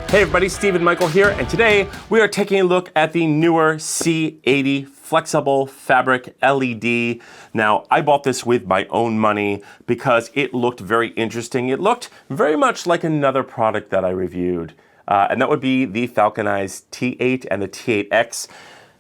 Hey everybody, Steve and Michael here, and today we are taking a look at the Neewer C80 flexible fabric LED. Now, I bought this with my own money because it looked very interesting. It looked very much like another product that I reviewed, and that would be the Falconized T8 and the T8X.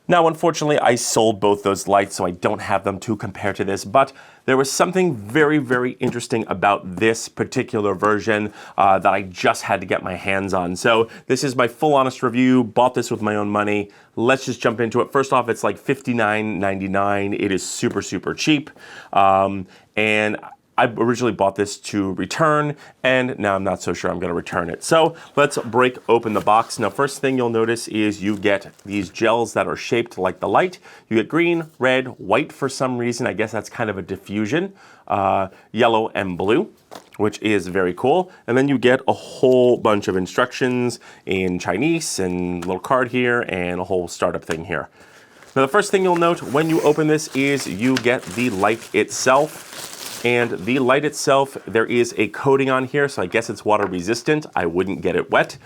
Now, unfortunately, I sold both those lights, so I don't have them to compare to this, but there was something very, very interesting about this particular version that I just had to get my hands on. So this is my full honest review, bought this with my own money. Let's just jump into it. First off, it's like $59.99. It is super, super cheap. And I originally bought this to return, and now I'm not so sure I'm gonna return it. So let's break open the box. Now, first thing you'll notice is you get these gels that are shaped like the light. You get green, red, white for some reason. I guess that's kind of a diffusion. Yellow and blue, which is very cool. And then you get a whole bunch of instructions in Chinese and a little card here and a whole startup thing here. Now, the first thing you'll note when you open this is you get the light itself. And the light itself, there is a coating on here, so I guess it's water resistant. I wouldn't get it wet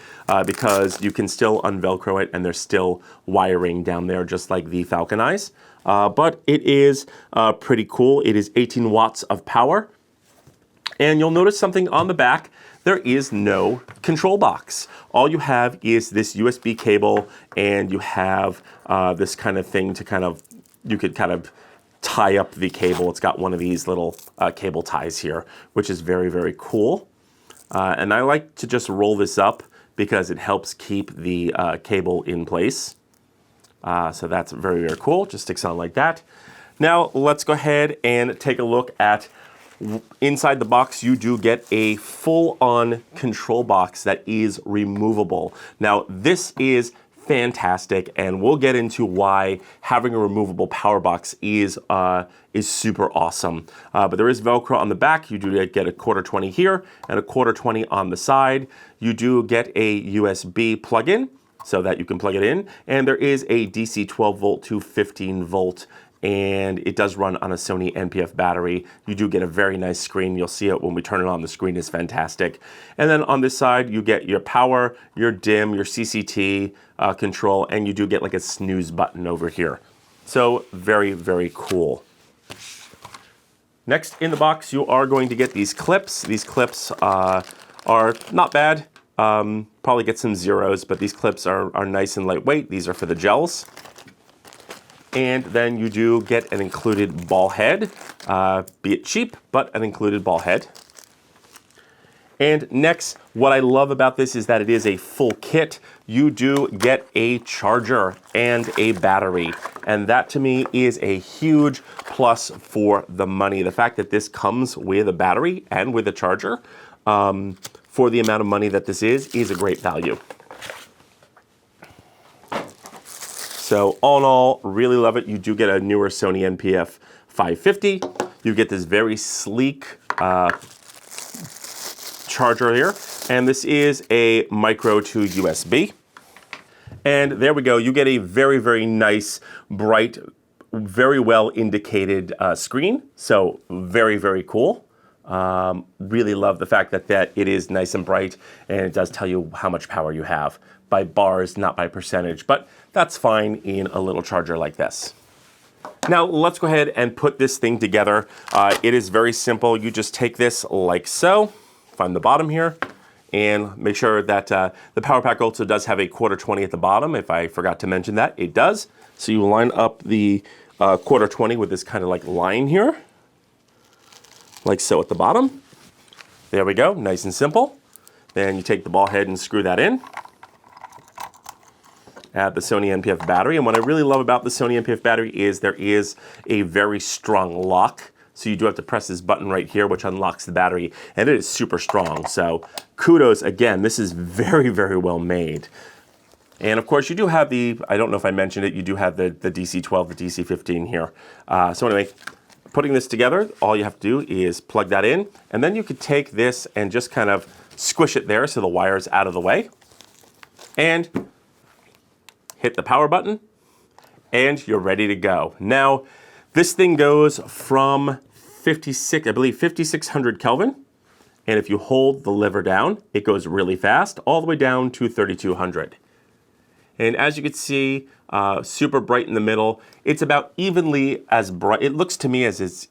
because you can still unvelcro it and there's still wiring down there just like the Falconized. But it is pretty cool. It is 18 watts of power. And you'll notice something on the back. There is no control box. All you have is this USB cable, and you have this kind of thing to you could kind of tie up the cable. It's got one of these little cable ties here, which is very, very cool. And I like to just roll this up because it helps keep the cable in place. So that's very, very cool. Just sticks on like that. Now let's go ahead and take a look at inside the box. You do get a full-on control box that is removable. Now this is fantastic, and we'll get into why having a removable power box is super awesome. But there is Velcro on the back. You do get a 1/4 here and a 1/4 on the side. You do get a USB plug-in so that you can plug it in, and there is a DC 12 volt to 15 volt. And it does run on a Sony NPF battery. You do get a very nice screen. You'll see it when we turn it on. The screen is fantastic. And then on this side, you get your power, your dim, your CCT control, and you do get like a snooze button over here. So very, very cool. Next in the box, you are going to get these clips. These clips are not bad. Probably get some zeros, but these clips are nice and lightweight. These are for the gels. And then you do get an included ball head, be it cheap, but an included ball head. And next, what I love about this is that it is a full kit. You do get a charger and a battery. And that to me is a huge plus for the money. The fact that this comes with a battery and with a charger for the amount of money that this is a great value. So all in all, really love it. You do get a newer Sony NPF 550. You get this very sleek charger here. And this is a micro to USB. And there we go. You get a very, very nice, bright, very well indicated screen. So very, very cool. Really love the fact that it is nice and bright, and it does tell you how much power you have by bars, not by percentage, but that's fine in a little charger like this. Now let's go ahead and put this thing together. It is very simple. You just take this like so, find the bottom here, and make sure that the Power Pack also does have a 1/4 at the bottom. If I forgot to mention that, it does. So you line up the 1/4 with this kind of like line here, like so at the bottom. There we go, nice and simple. Then you take the ball head and screw that in. Add the Sony NPF battery, and what I really love about the Sony NPF battery is there is a very strong lock. So you do have to press this button right here, which unlocks the battery, and it is super strong. So kudos, again, this is very, very well made. And of course you do have I don't know if I mentioned it, you do have the DC 12, the DC 15 here. So anyway, putting this together, all you have to do is plug that in, and then you could take this and just kind of squish it there so the wire's out of the way. And hit the power button, and you're ready to go. Now, this thing goes from 56, I believe 5600 Kelvin, And if you hold the lever down, it goes really fast, all the way down to 3200. And as you can see, super bright in the middle. It's about evenly as bright. It looks to me it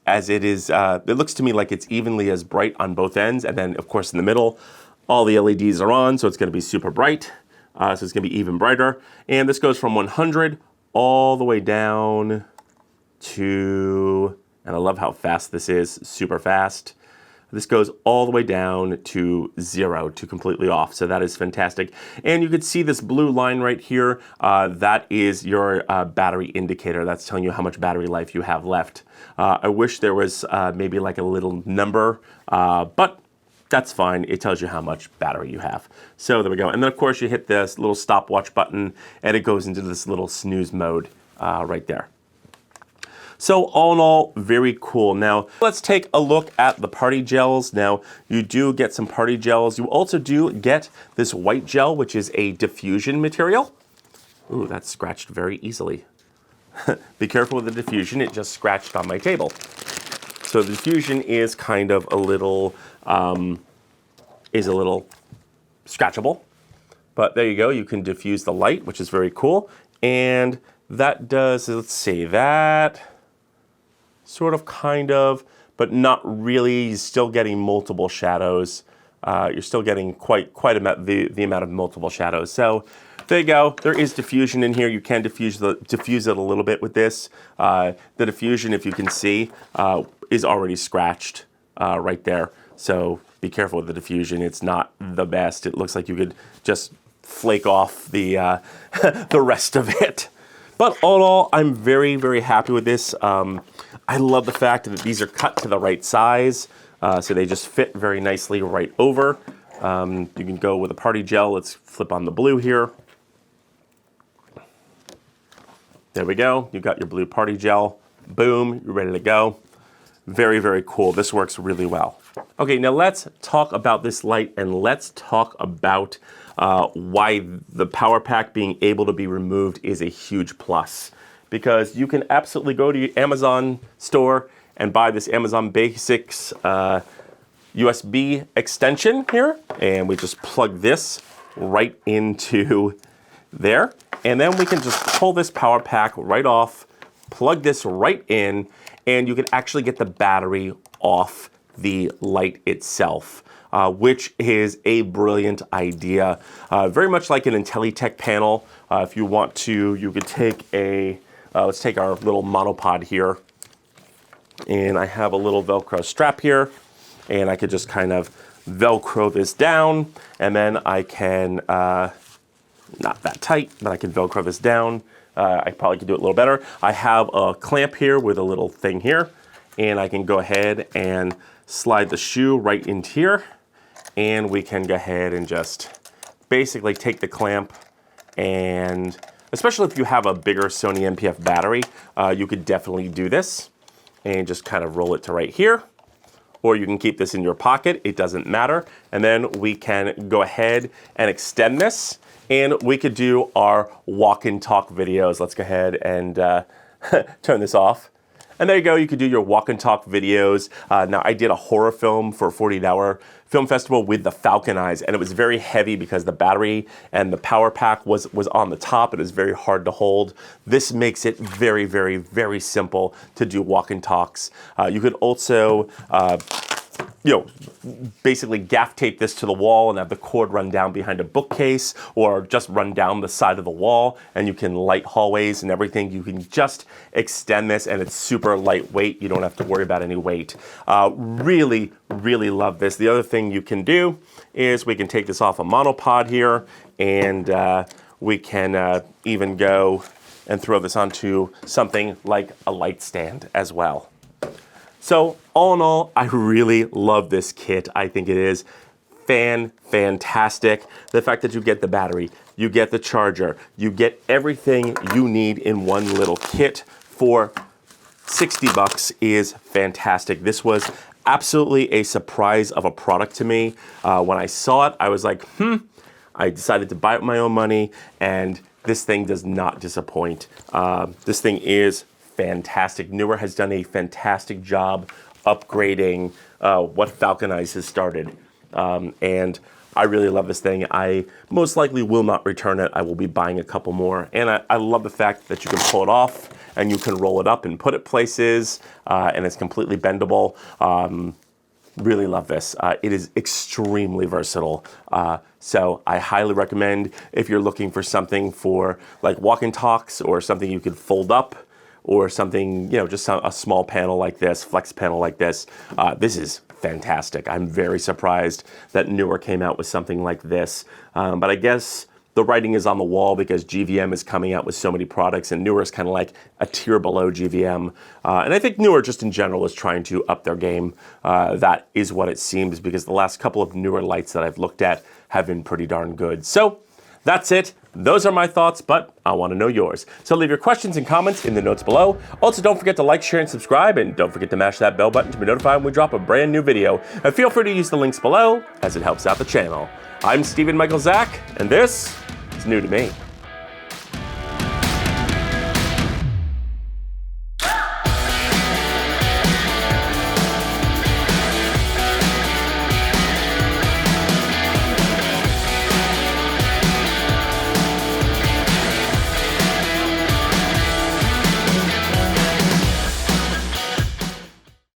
looks to me like it's evenly as bright on both ends. And then of course in the middle, all the LEDs are on, so it's gonna be super bright. So it's gonna be even brighter. And this goes from 100 all the way down to, and I love how fast this is, super fast. This goes all the way down to 0, to completely off. So that is fantastic. And you can see this blue line right here. That is your battery indicator. That's telling you how much battery life you have left. I wish there was maybe like a little number, but that's fine. It tells you how much battery you have. So there we go. And then of course you hit this little stopwatch button and it goes into this little snooze mode right there. So all in all, very cool. Now, let's take a look at the party gels. Now, you do get some party gels. You also do get this white gel, which is a diffusion material. Ooh, that scratched very easily. Be careful with the diffusion, it just scratched on my table. So the diffusion is kind of a little scratchable. But there you go, you can diffuse the light, which is very cool. And that does, let's see, that sort of, kind of, but not really. You're still getting multiple shadows. You're still getting quite the amount of multiple shadows. So there you go. There is diffusion in here. You can diffuse it a little bit with this. The diffusion, if you can see, is already scratched right there. So be careful with the diffusion. It's not the best. It looks like you could just flake off the the rest of it. But all in all, I'm very, very happy with this. I love the fact that these are cut to the right size, so they just fit very nicely right over. You can go with a party gel. Let's flip on the blue here. There we go. You've got your blue party gel. Boom, you're ready to go. Very, very cool. This works really well. Okay, now let's talk about this light and let's talk about why the power pack being able to be removed is a huge plus. Because you can absolutely go to your Amazon store and buy this Amazon Basics USB extension here. And we just plug this right into there. And then we can just pull this power pack right off, plug this right in, and you can actually get the battery off the light itself. Which is a brilliant idea. Very much like an IntelliTech panel. If you want to, you could take a, let's take our little monopod here. And I have a little Velcro strap here. And I could just kind of Velcro this down. And then I can, not that tight, but I can Velcro this down. I probably could do it a little better. I have a clamp here with a little thing here. And I can go ahead and slide the shoe right into here. And we can go ahead and just basically take the clamp, and especially if you have a bigger Sony NPF battery, you could definitely do this and just kind of roll it to right here. Or you can keep this in your pocket, it doesn't matter. And then we can go ahead and extend this, and we could do our walk and talk videos. Let's go ahead and turn this off. And there you go, you could do your walk and talk videos. Now I did a horror film for a 48-hour film festival with the Falcon Eyes, and it was very heavy because the battery and the power pack was on the top. It was very hard to hold. This makes it very, very, very simple to do walk and talks. You could also basically gaff tape this to the wall and have the cord run down behind a bookcase, or just run down the side of the wall, and you can light hallways and everything. You can just extend this, and it's super lightweight. You don't have to worry about any weight. Really, really love this. The other thing you can do is we can take this off a monopod here, and we can even go and throw this onto something like a light stand as well. So all in all, I really love this kit. I think it is fantastic. The fact that you get the battery, you get the charger, you get everything you need in one little kit for 60 bucks is fantastic. This was absolutely a surprise of a product to me. When I saw it, I was like, I decided to buy it with my own money, and this thing does not disappoint. This thing is fantastic. Neewer has done a fantastic job upgrading what Falcon Eyes has started. And I really love this thing. I most likely will not return it. I will be buying a couple more. And I love the fact that you can pull it off and you can roll it up and put it places, and it's completely bendable. Really love this. It is extremely versatile. So I highly recommend if you're looking for something for like walk and talks or something you could fold up or something, just a small panel like this, flex panel like this. This is fantastic. I'm very surprised that Neewer came out with something like this. But I guess the writing is on the wall because GVM is coming out with so many products and Neewer is kind of like a tier below GVM. And I think Neewer just in general is trying to up their game. That is what it seems because the last couple of Neewer lights that I've looked at have been pretty darn good. So that's it. Those are my thoughts, but I want to know yours. So leave your questions and comments in the notes below. Also, don't forget to like, share, and subscribe, and don't forget to mash that bell button to be notified when we drop a brand new video. And feel free to use the links below, as it helps out the channel. I'm Stephen Michael Zach, and this is new to me.